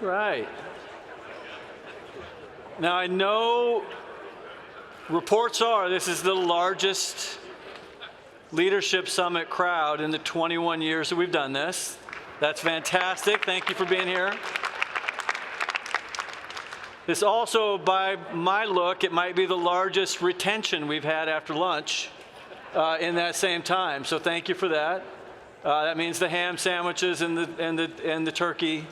Right. Now, I know reports are this is the largest leadership summit crowd in the 21 years that we've done this. That's fantastic. Thank you for being here. This also, by my look, it might be the largest retention we've had after lunch in that same time. So thank you for that. That means the ham sandwiches and the turkey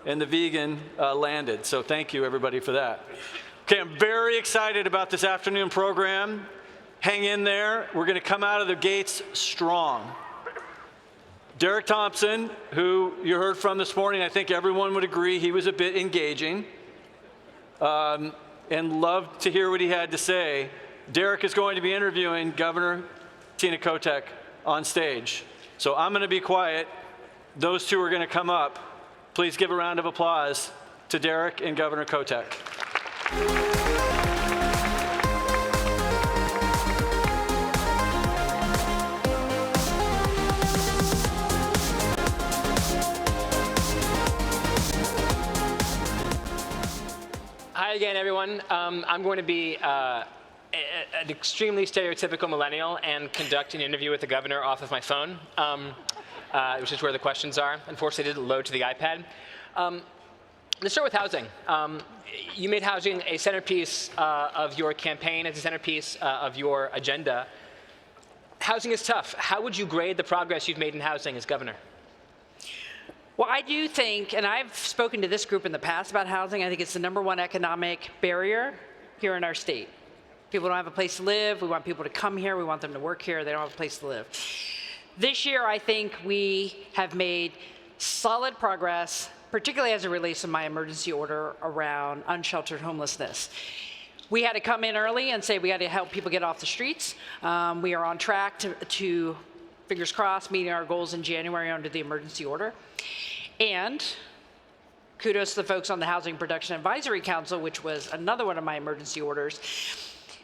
and the vegan landed. So thank you, everybody, for that. Okay, I'm very excited about this afternoon program. Hang in there. We're going to come out of the gates strong. Derek Thompson, who you heard from this morning, I think everyone would agree he was a bit engaging. And loved to hear what he had to say. Derek is going to be interviewing Governor Tina Kotek on stage. So I'm going to be quiet. Those two are going to come up. Please give a round of applause to Derek and Governor Kotek. Hi again, everyone. I'm going to be an extremely stereotypical millennial and conduct an interview with the governor off of my phone, which is where the questions are. Unfortunately, it didn't load to the iPad. Let's start with housing. You made housing a centerpiece of your campaign, as a centerpiece of your agenda. Housing is tough. How would you grade the progress you've made in housing as governor? Well, I do think, and I've spoken to this group in the past about housing, I think it's the #1 economic barrier here in our state. People don't have a place to live. We want people to come here. We want them to work here. They don't have a place to live. This year, I think we have made solid progress, particularly as it relates to my emergency order around unsheltered homelessness. We had to come in early and say we had to help people get off the streets. We are on track to, fingers crossed, meeting our goals in January under the emergency order. And kudos to the folks on the Housing Production Advisory Council, which was another one of my emergency orders.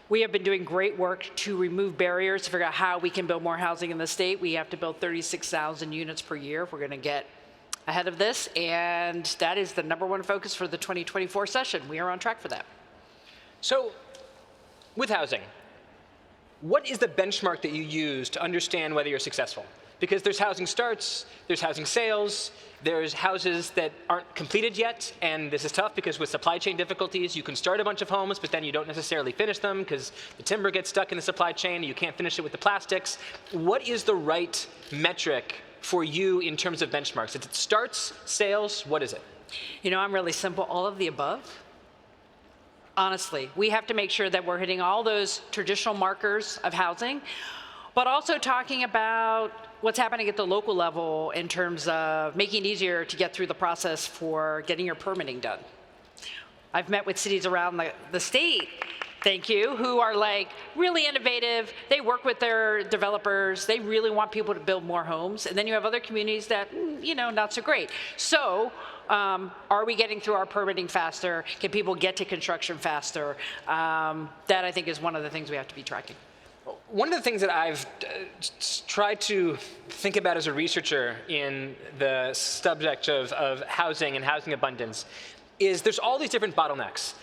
We have been doing great work to remove barriers, to figure out how we can build more housing in the state. We have to build 36,000 units per year if we're going to get ahead of this. And that is the #1 focus for the 2024 session. We are on track for that. So, with housing, what is the benchmark that you use to understand whether you're successful? Because there's housing starts, there's housing sales, there's houses that aren't completed yet, and this is tough because with supply chain difficulties, you can start a bunch of homes, but then you don't necessarily finish them because the timber gets stuck in the supply chain, and you can't finish it with the plastics. What is the right metric for you in terms of benchmarks? Is it starts, sales, what is it? You know, I'm really simple, all of the above. Honestly, we have to make sure that we're hitting all those traditional markers of housing, but also talking about what's happening at the local level in terms of making it easier to get through the process for getting your permitting done. I've met with cities around the state, thank you, who are like really innovative. They work with their developers. They really want people to build more homes. And then you have other communities that, you know, not so great. So are we getting through our permitting faster? Can people get to construction faster? That I think is one of the things we have to be tracking. One of the things that I've tried to think about as a researcher in the subject of housing and housing abundance is there's all these different bottlenecks.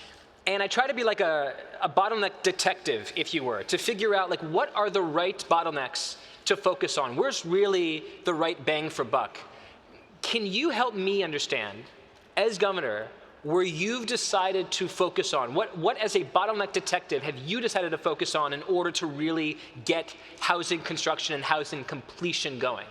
And I try to be like a bottleneck detective, if you were, to figure out like what are the right bottlenecks to focus on? Where's really the right bang for buck? Can you help me understand, as governor, where you've decided to focus on? What as a bottleneck detective have you decided to focus on in order to really get housing construction and housing completion going?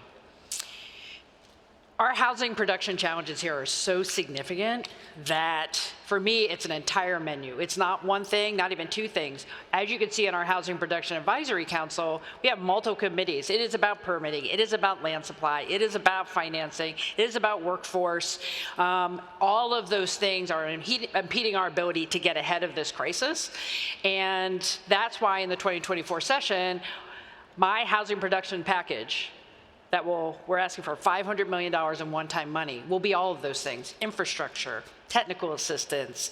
Our housing production challenges here are so significant that, for me, it's an entire menu. It's not one thing, not even two things. As you can see in our Housing Production Advisory Council, we have multiple committees. It is about permitting. It is about land supply. It is about financing. It is about workforce. All of those things are impeding our ability to get ahead of this crisis. And that's why in the 2024 session, my housing production package that we're asking for $500 million in one-time money will be all of those things: infrastructure, technical assistance,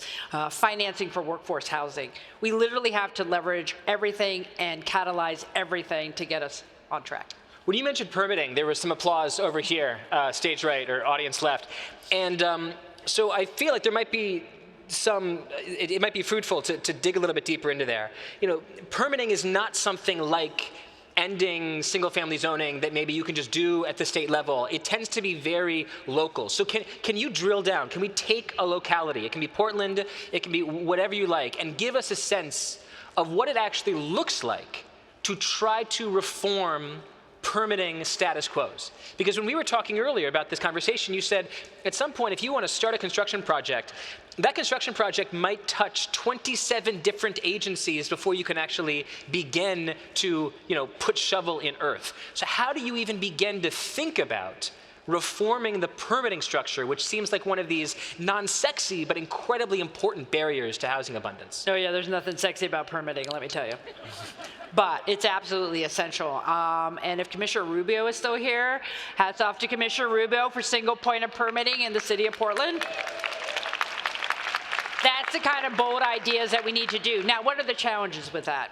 financing for workforce housing. We literally have to leverage everything and catalyze everything to get us on track. When you mentioned permitting, there was some applause over here, stage right or audience left. And So I feel like there might be it might be fruitful to dig a little bit deeper into there. Permitting is not something like ending single-family zoning that maybe you can just do at the state level. It tends to be very local. So can you drill down? Can we take a locality? It can be Portland, it can be whatever you like, and give us a sense of what it actually looks like to try to reform permitting status quos. Because when we were talking earlier about this conversation, you said at some point if you want to start a construction project, that construction project might touch 27 different agencies before you can actually begin to put shovel in earth. So how do you even begin to think about reforming the permitting structure, which seems like one of these non-sexy but incredibly important barriers to housing abundance? Oh yeah, there's nothing sexy about permitting, let me tell you. But it's absolutely essential. And if Commissioner Rubio is still here, hats off to Commissioner Rubio for single point of permitting in the city of Portland. That's the kind of bold ideas that we need to do. Now, what are the challenges with that?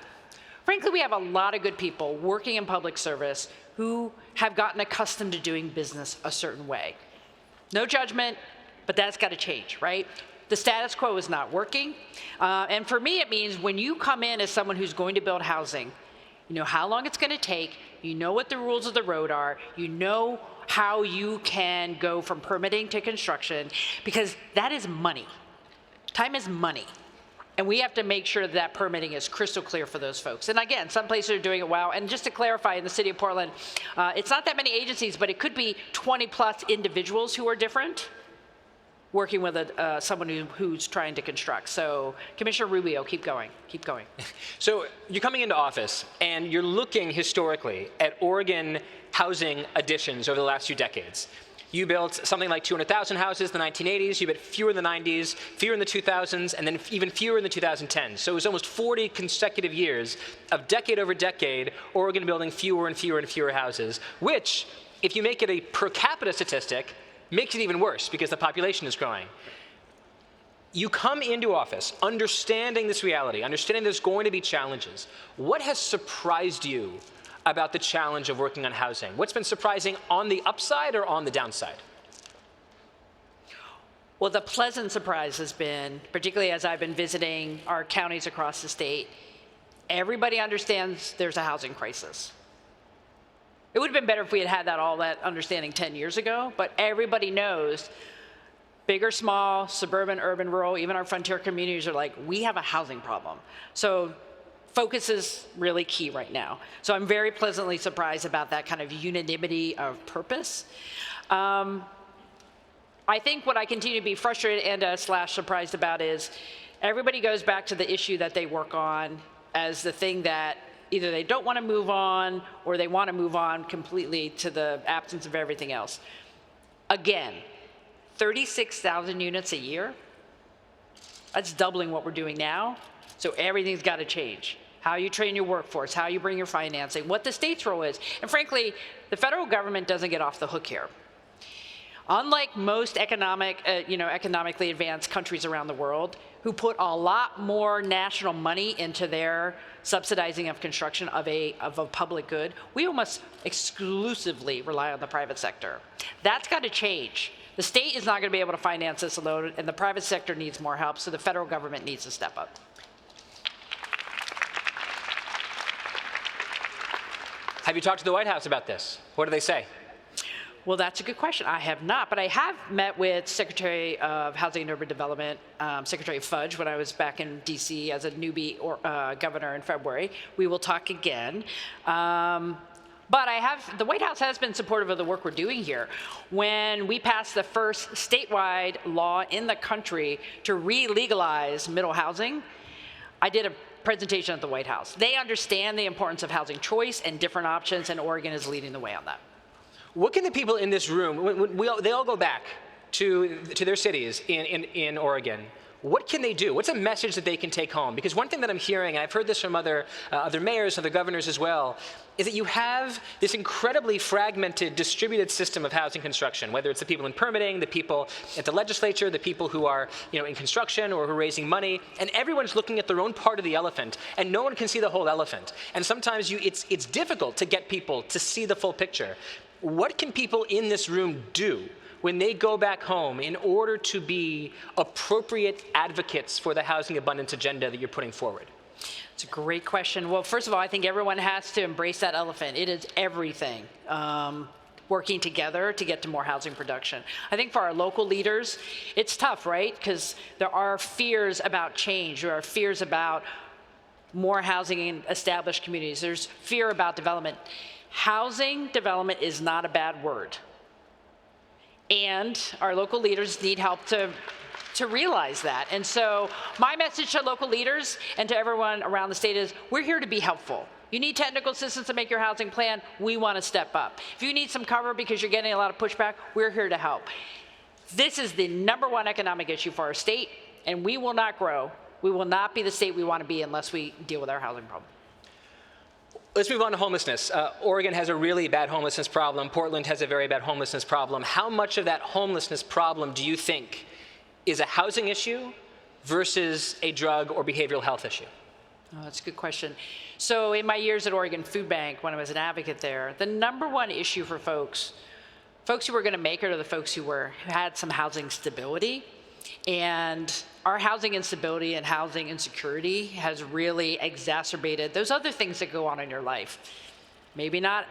Frankly, we have a lot of good people working in public service who have gotten accustomed to doing business a certain way. No judgment, but that's got to change, right? The status quo is not working. And for me, it means when you come in as someone who's going to build housing, you know how long it's going to take, you know what the rules of the road are, you know how you can go from permitting to construction, because that is money. Time is money. And we have to make sure that permitting is crystal clear for those folks. And again, some places are doing it well. And just to clarify, in the city of Portland, it's not that many agencies, but it could be 20 plus individuals who are different working with someone who's trying to construct. So Commissioner Rubio, keep going, keep going. So you're coming into office and you're looking historically at Oregon housing additions over the last few decades. You built something like 200,000 houses in the 1980s, you built fewer in the 90s, fewer in the 2000s, and then even fewer in the 2010s. So it was almost 40 consecutive years of decade over decade, Oregon building fewer and fewer and fewer houses, which, if you make it a per capita statistic, makes it even worse because the population is growing. You come into office understanding this reality, understanding there's going to be challenges. What has surprised you about the challenge of working on housing? What's been surprising on the upside or on the downside? Well, the pleasant surprise has been, particularly as I've been visiting our counties across the state, everybody understands there's a housing crisis. It would have been better if we had had all that understanding 10 years ago, but everybody knows, big or small, suburban, urban, rural, even our frontier communities are like, we have a housing problem. So focus is really key right now. So I'm very pleasantly surprised about that kind of unanimity of purpose. I think what I continue to be frustrated and / surprised about is everybody goes back to the issue that they work on as the thing that either they don't want to move on or they want to move on completely to the absence of everything else. Again, 36,000 units a year, that's doubling what we're doing now. So everything's got to change. How you train your workforce, how you bring your financing, what the state's role is. And frankly, the federal government doesn't get off the hook here. Unlike most economically advanced countries around the world, who put a lot more national money into their subsidizing of construction of a public good, we almost exclusively rely on the private sector. That's got to change. The state is not going to be able to finance this alone, and the private sector needs more help, so the federal government needs to step up. Have you talked to the White House about this? What do they say? Well, that's a good question. I have not, but I have met with Secretary of Housing and Urban Development, Secretary Fudge, when I was back in D.C. as a newbie governor in February. We will talk again. But the White House has been supportive of the work we're doing here. When we passed the first statewide law in the country to re-legalize middle housing, I did a presentation at the White House. They understand the importance of housing choice and different options, and Oregon is leading the way on that. What can the people in this room, they all go back to their cities in Oregon, what can they do? What's a message that they can take home? Because one thing that I'm hearing, and I've heard this from other mayors, other governors as well, is that you have this incredibly fragmented, distributed system of housing construction, whether it's the people in permitting, the people at the legislature, the people who are in construction or who are raising money, and everyone's looking at their own part of the elephant, and no one can see the whole elephant. And sometimes it's difficult to get people to see the full picture. What can people in this room do? when they go back home in order to be appropriate advocates for the housing abundance agenda that you're putting forward? It's a great question. Well, first of all, I think everyone has to embrace that elephant. It is everything. Working together to get to more housing production. I think for our local leaders, it's tough, right? Because there are fears about change. There are fears about more housing in established communities. There's fear about development. Housing development is not a bad word. And our local leaders need help to realize that. And so my message to local leaders and to everyone around the state is, we're here to be helpful. You need technical assistance to make your housing plan, we want to step up. If you need some cover because you're getting a lot of pushback, we're here to help. This is the #1 economic issue for our state, and we will not grow. We will not be the state we want to be unless we deal with our housing problem. Let's move on to homelessness. Oregon has a really bad homelessness problem. Portland has a very bad homelessness problem. How much of that homelessness problem do you think is a housing issue versus a drug or behavioral health issue? Oh, that's a good question. So in my years at Oregon Food Bank, when I was an advocate there, the #1 issue for folks who were going to make it are the folks who had some housing stability. And our housing instability and housing insecurity has really exacerbated those other things that go on in your life. Maybe not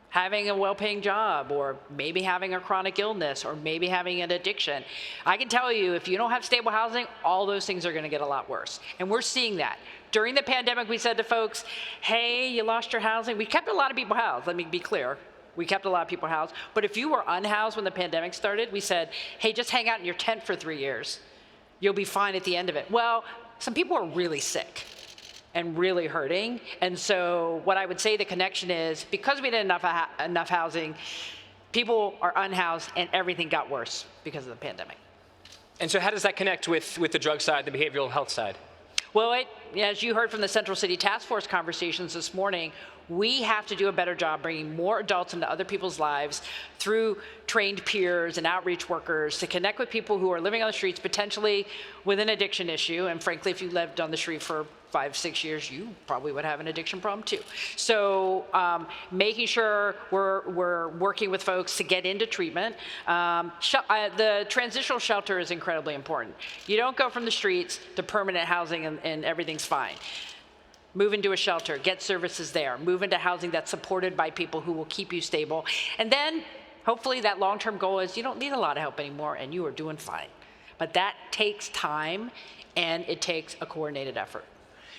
having a well-paying job, or maybe having a chronic illness, or maybe having an addiction. I can tell you, if you don't have stable housing, all those things are going to get a lot worse. And we're seeing that. During the pandemic, we said to folks, hey, you lost your housing. We kept a lot of people housed, let me be clear. We kept a lot of people housed. But if you were unhoused when the pandemic started, we said, hey, just hang out in your tent for 3 years. You'll be fine at the end of it. Well, some people are really sick and really hurting. And so what I would say the connection is, because we didn't have enough housing, people are unhoused and everything got worse because of the pandemic. And so how does that connect with the drug side, the behavioral health side? Well, as you heard from the Central City Task Force conversations this morning, we have to do a better job bringing more adults into other people's lives through trained peers and outreach workers to connect with people who are living on the streets, potentially with an addiction issue. And frankly, if you lived on the street for 5-6 years, you probably would have an addiction problem too. So making sure we're working with folks to get into treatment. The transitional shelter is incredibly important. You don't go from the streets to permanent housing and everything's fine. Move into a shelter, get services there, move into housing that's supported by people who will keep you stable. And then hopefully that long-term goal is you don't need a lot of help anymore and you are doing fine. But that takes time and it takes a coordinated effort.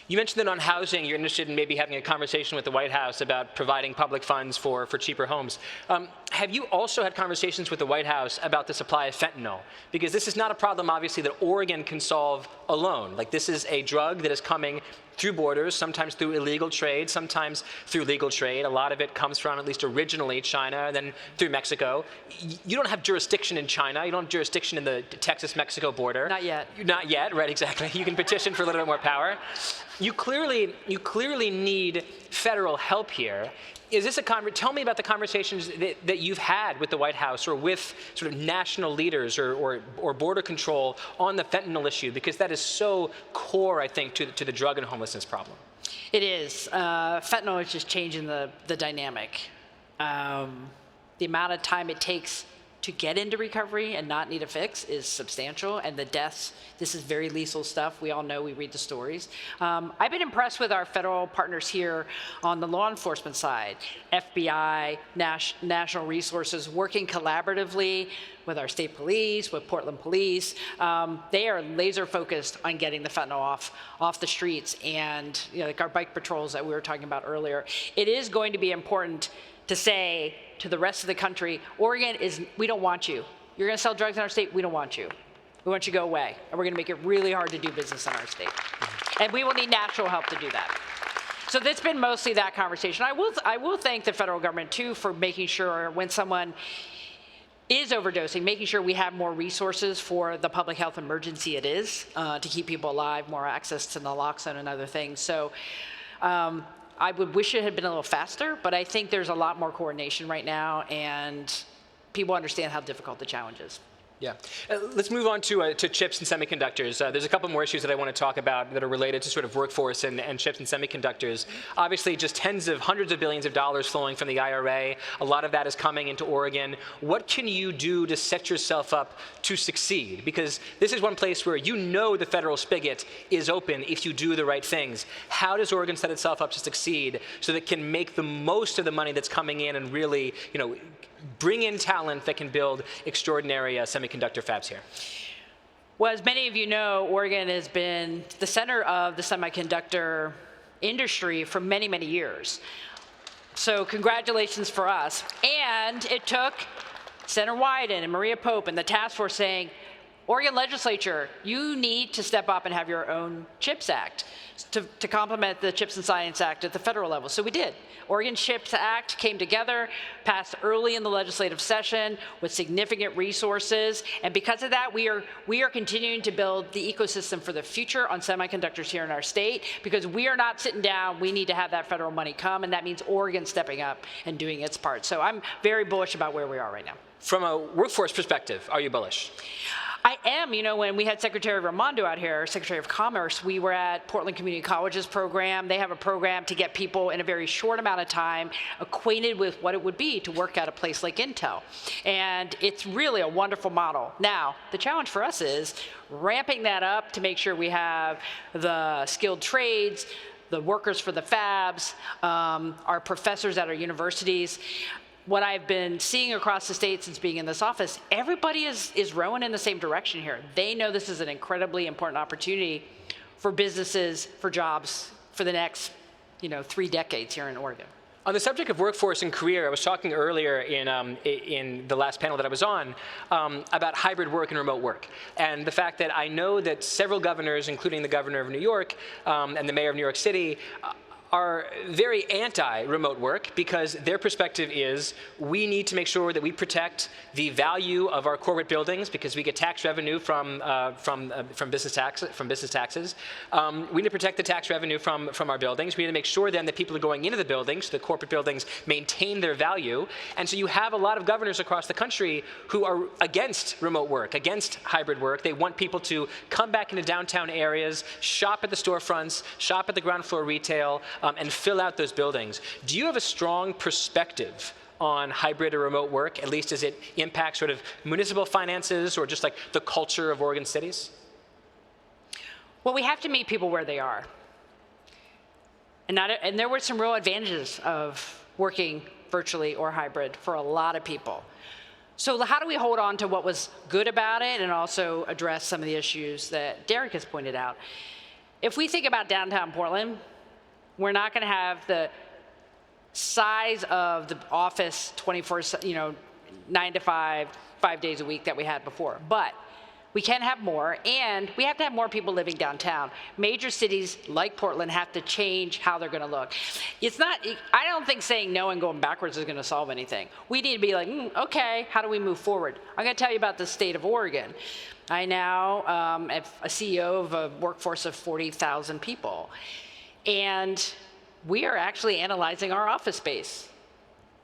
You mentioned that on housing, you're interested in maybe having a conversation with the White House about providing public funds for cheaper homes. Have you also had conversations with the White House about the supply of fentanyl? Because this is not a problem, obviously, that Oregon can solve alone. Like, this is a drug that is coming through borders, sometimes through illegal trade, sometimes through legal trade. A lot of it comes from, at least originally, China, and then through Mexico. You don't have jurisdiction in China. You don't have jurisdiction in the Texas-Mexico border. Not yet. Not yet, right, exactly. You can petition for a little bit more power. You clearly need federal help here. Is this tell me about the conversations that you've had with the White House or with sort of national leaders or border control on the fentanyl issue, because that is so core, I think, to the drug and homelessness problem. It is. Fentanyl is just changing the dynamic. The amount of time it takes to get into recovery and not need a fix is substantial, and the deaths, this is very lethal stuff. We all know, we read the stories. I've been impressed with our federal partners here on the law enforcement side, FBI, national resources, working collaboratively with our state police, with Portland police. They are laser focused on getting the fentanyl off the streets, and like our bike patrols that we were talking about earlier. It is going to be important to say to the rest of the country, Oregon we don't want you. You're gonna sell drugs in our state, we don't want you. We want you to go away. And we're gonna make it really hard to do business in our state. And we will need national help to do that. So that's been mostly that conversation. I will thank the federal government too for making sure when someone is overdosing, making sure we have more resources for the public health emergency it is, to keep people alive, more access to naloxone and other things. So I would wish it had been a little faster, but I think there's a lot more coordination right now, and people understand how difficult the challenge is. Yeah. Let's move on to chips and semiconductors. There's a couple more issues that I want to talk about that are related to sort of workforce and chips and semiconductors. Obviously, just hundreds of billions of dollars flowing from the IRA. A lot of that is coming into Oregon. What can you do to set yourself up to succeed? Because this is one place where you know the federal spigot is open if you do the right things. How does Oregon set itself up to succeed so that it can make the most of the money that's coming in and really, bring in talent that can build extraordinary semiconductor fabs here? Well, as many of you know, Oregon has been the center of the semiconductor industry for many, many years. So congratulations for us. And it took Senator Wyden and Maria Pope and the task force saying, Oregon legislature, you need to step up and have your own CHIPS Act to complement the CHIPS and Science Act at the federal level. So we did. Oregon CHIPS Act came together, passed early in the legislative session with significant resources. And because of that, we are continuing to build the ecosystem for the future on semiconductors here in our state, because we are not sitting down. We need to have that federal money come, and that means Oregon stepping up and doing its part. So I'm very bullish about where we are right now. From a workforce perspective, are you bullish? I am. When we had Secretary Raimondo out here, Secretary of Commerce, we were at Portland Community College's program. They have a program to get people in a very short amount of time acquainted with what it would be to work at a place like Intel. And it's really a wonderful model. Now, the challenge for us is ramping that up to make sure we have the skilled trades, the workers for the fabs, our professors at our universities. What I've been seeing across the state since being in this office, everybody is rowing in the same direction here. They know this is an incredibly important opportunity for businesses, for jobs, for the next 3 decades here in Oregon. On the subject of workforce and career, I was talking earlier in the last panel that I was on about hybrid work and remote work, and the fact that I know that several governors, including the governor of New York and the mayor of New York City, are very anti-remote work because their perspective is we need to make sure that we protect the value of our corporate buildings because we get tax revenue from business taxes. We need to protect the tax revenue from our buildings. We need to make sure then that people are going into the buildings, the corporate buildings maintain their value. And so you have a lot of governors across the country who are against remote work, against hybrid work. They want people to come back into downtown areas, shop at the storefronts, shop at the ground floor retail, and fill out those buildings. Do you have a strong perspective on hybrid or remote work, at least as it impacts sort of municipal finances or just like the culture of Oregon cities? Well, we have to meet people where they are. And there were some real advantages of working virtually or hybrid for a lot of people. So how do we hold on to what was good about it and also address some of the issues that Derek has pointed out? If we think about downtown Portland, we're not going to have the size of the office 9 to 5, 5 days a week that we had before. But we can have more, and we have to have more people living downtown. Major cities like Portland have to change how they're going to look. I don't think saying no and going backwards is going to solve anything. We need to be like, okay, how do we move forward? I'm going to tell you about the state of Oregon. I now am a CEO of a workforce of 40,000 people. And we are actually analyzing our office space.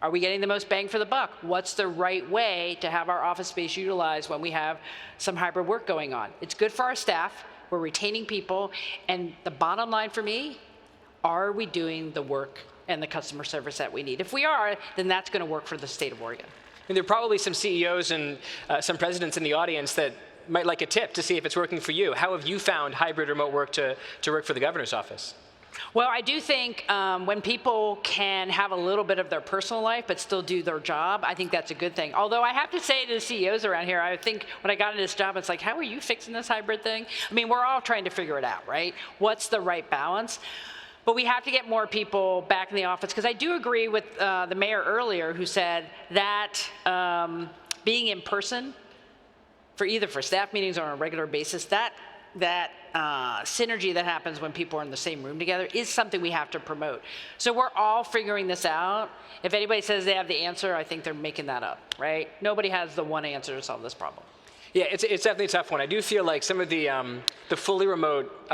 Are we getting the most bang for the buck? What's the right way to have our office space utilized when we have some hybrid work going on? It's good for our staff. We're retaining people. And the bottom line for me, are we doing the work and the customer service that we need? If we are, then that's going to work for the state of Oregon. And there are probably some CEOs and some presidents in the audience that might like a tip to see if it's working for you. How have you found hybrid remote work to work for the governor's office? Well, I do think when people can have a little bit of their personal life but still do their job, I think that's a good thing. Although I have to say to the CEOs around here, I think when I got into this job, it's like, how are you fixing this hybrid thing? I mean, we're all trying to figure it out, right? What's the right balance? But we have to get more people back in the office, because I do agree with the mayor earlier who said that being in person for staff meetings or on a regular basis, that synergy that happens when people are in the same room together is something we have to promote. So we're all figuring this out. If anybody says they have the answer, I think they're making that up, right? Nobody has the one answer to solve this problem. Yeah, it's definitely a tough one. I do feel like some of the fully remote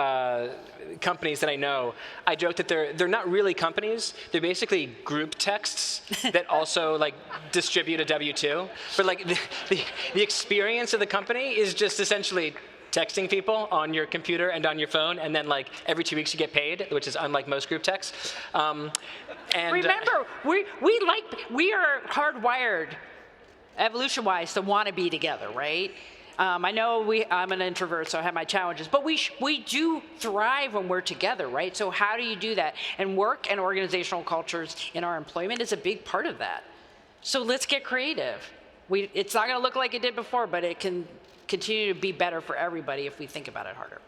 companies that I know, I joke that they're not really companies. They're basically group texts that also like distribute a W-2. But like the experience of the company is just essentially texting people on your computer and on your phone, and then like every 2 weeks you get paid, which is unlike most group texts. And Remember, we are hardwired, evolution-wise, to want to be together, right? I know I'm an introvert, so I have my challenges, but we do thrive when we're together, right? So how do you do that? And work and organizational cultures in our employment is a big part of that. So let's get creative. It's not going to look like it did before, but it can continue to be better for everybody if we think about it harder.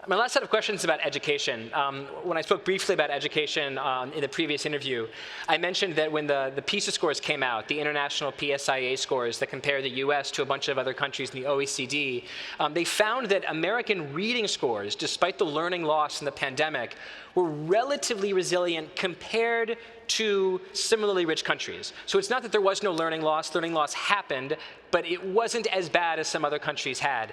My last set of questions is about education. When I spoke briefly about education in the previous interview, I mentioned that when the PISA scores came out, the international PSIA scores that compare the US to a bunch of other countries in the OECD, they found that American reading scores, despite the learning loss in the pandemic, were relatively resilient compared to similarly rich countries. So it's not that there was no learning loss happened, but it wasn't as bad as some other countries had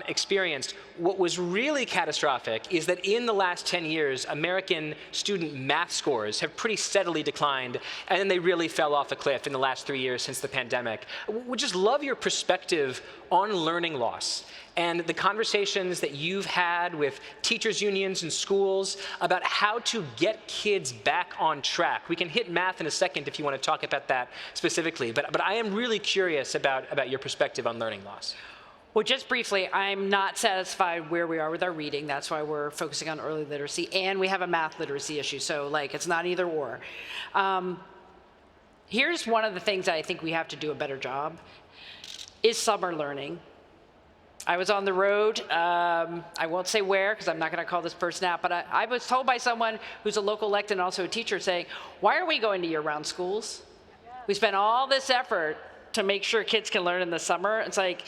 experienced. What was really catastrophic is that in the last 10 years, American student math scores have pretty steadily declined, and then they really fell off a cliff in the last 3 years since the pandemic. Would just love your perspective on learning loss and the conversations that you've had with teachers' unions and schools about how to get kids back on track. We can hit math in a second if you want to talk about that specifically, but I am really curious about your perspective on learning loss. Well, just briefly, I'm not satisfied where we are with our reading. That's why we're focusing on early literacy, and we have a math literacy issue, so like it's not either or. Here's one of the things that I think we have to do a better job, is summer learning. I was on the road, I won't say where, because I'm not going to call this person out, but I was told by someone who's a local elected and also a teacher saying, why are we going to year-round schools? We spend all this effort to make sure kids can learn in the summer. It's like,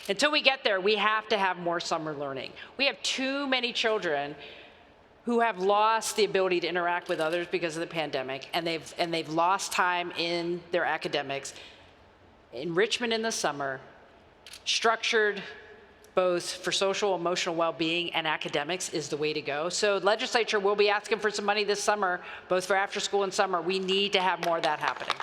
until we get there, we have to have more summer learning. We have too many children who have lost the ability to interact with others because of the pandemic, and they've lost time in their academics. Enrichment in the summer, structured both for social, emotional well-being and academics is the way to go. So the legislature will be asking for some money this summer, both for after school and summer. We need to have more of that happening.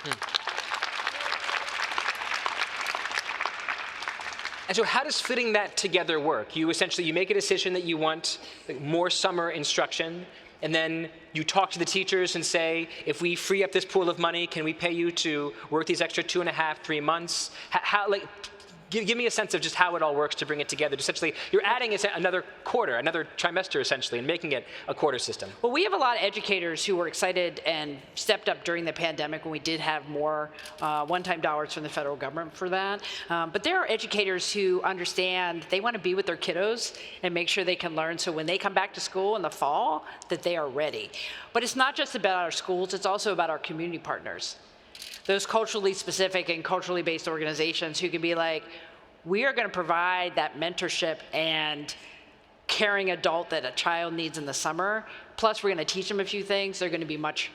And so how does fitting that together work? You essentially, you make a decision that you want more summer instruction, and then you talk to the teachers and say, if we free up this pool of money, can we pay you to work these extra 2.5, 3 months? Give me a sense of just how it all works to bring it together. Essentially, you're adding another quarter, another trimester, essentially, and making it a quarter system. Well, we have a lot of educators who were excited and stepped up during the pandemic when we did have more one-time dollars from the federal government for that. But there are educators who understand they want to be with their kiddos and make sure they can learn, so when they come back to school in the fall, that they are ready. But it's not just about our schools, it's also about our community partners. Those culturally specific and culturally based organizations who can be like, we are going to provide that mentorship and caring adult that a child needs in the summer. Plus, we're going to teach them a few things. They're going to be much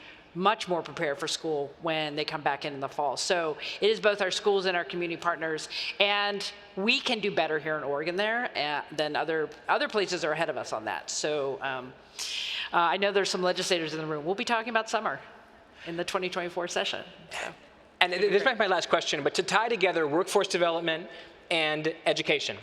more prepared for school when they come back in the fall. So it is both our schools and our community partners. And we can do better here in Oregon there than other places are ahead of us on that. So I know there's some legislators in the room. We'll be talking about summer in the 2024 session. So. And this might be my last question, but to tie together workforce development and education,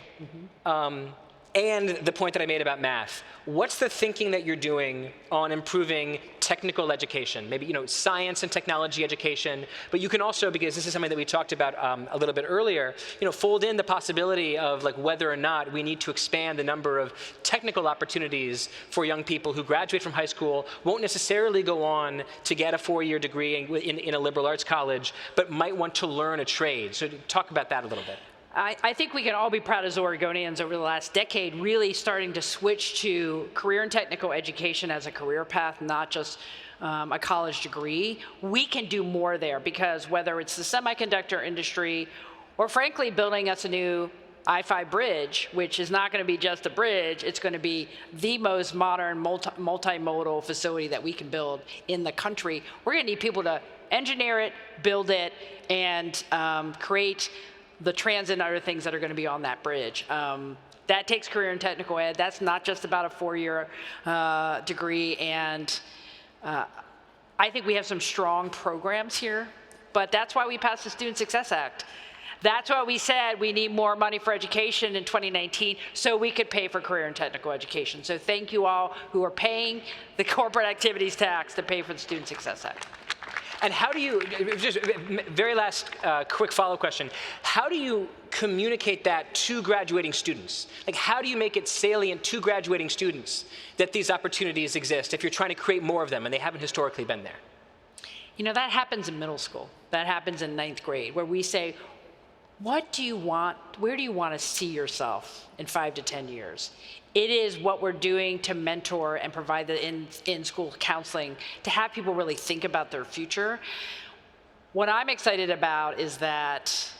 and the point that I made about math, what's the thinking that you're doing on improving technical education? Maybe, science and technology education, but you can also, because this is something that we talked about a little bit earlier, fold in the possibility of like whether or not we need to expand the number of technical opportunities for young people who graduate from high school, won't necessarily go on to get a 4-year degree in a liberal arts college, but might want to learn a trade. So talk about that a little bit. I think we can all be proud as Oregonians over the last decade, really starting to switch to career and technical education as a career path, not just a college degree. We can do more there, because whether it's the semiconductor industry or frankly building us a new I-5 bridge, which is not going to be just a bridge, it's going to be the most modern multimodal facility that we can build in the country. We're going to need people to engineer it, build it, and create the transit and other things that are going to be on that bridge. That takes career and technical ed. That's not just about a 4-year degree. And I think we have some strong programs here, but that's why we passed the Student Success Act. That's why we said we need more money for education in 2019 so we could pay for career and technical education. So thank you all who are paying the corporate activities tax to pay for the Student Success Act. And how do you, just very last quick follow-up question, how do you communicate that to graduating students? Like, how do you make it salient to graduating students that these opportunities exist if you're trying to create more of them and they haven't historically been there? You know, that happens in middle school. That happens in 9th grade, where we say, what do you want, where do you want to see yourself in 5 to 10 years? It is what we're doing to mentor and provide the in-school counseling to have people really think about their future. What I'm excited about is that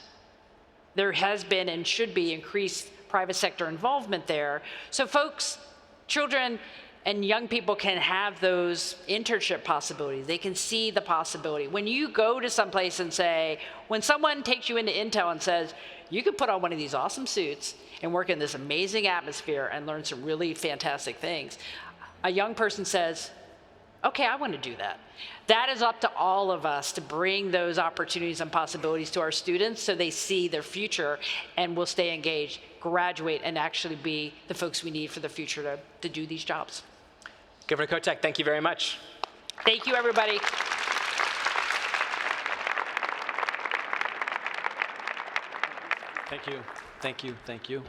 there has been and should be increased private sector involvement there. So folks, children and young people can have those internship possibilities. They can see the possibility. When you go to someplace and say, when someone takes you into Intel and says, you could put on one of these awesome suits and work in this amazing atmosphere and learn some really fantastic things, a young person says, okay, I want to do that. That is up to all of us to bring those opportunities and possibilities to our students so they see their future and will stay engaged, graduate, and actually be the folks we need for the future to do these jobs. Governor Kotek, thank you very much. Thank you, everybody. Thank you. Thank you. Thank you.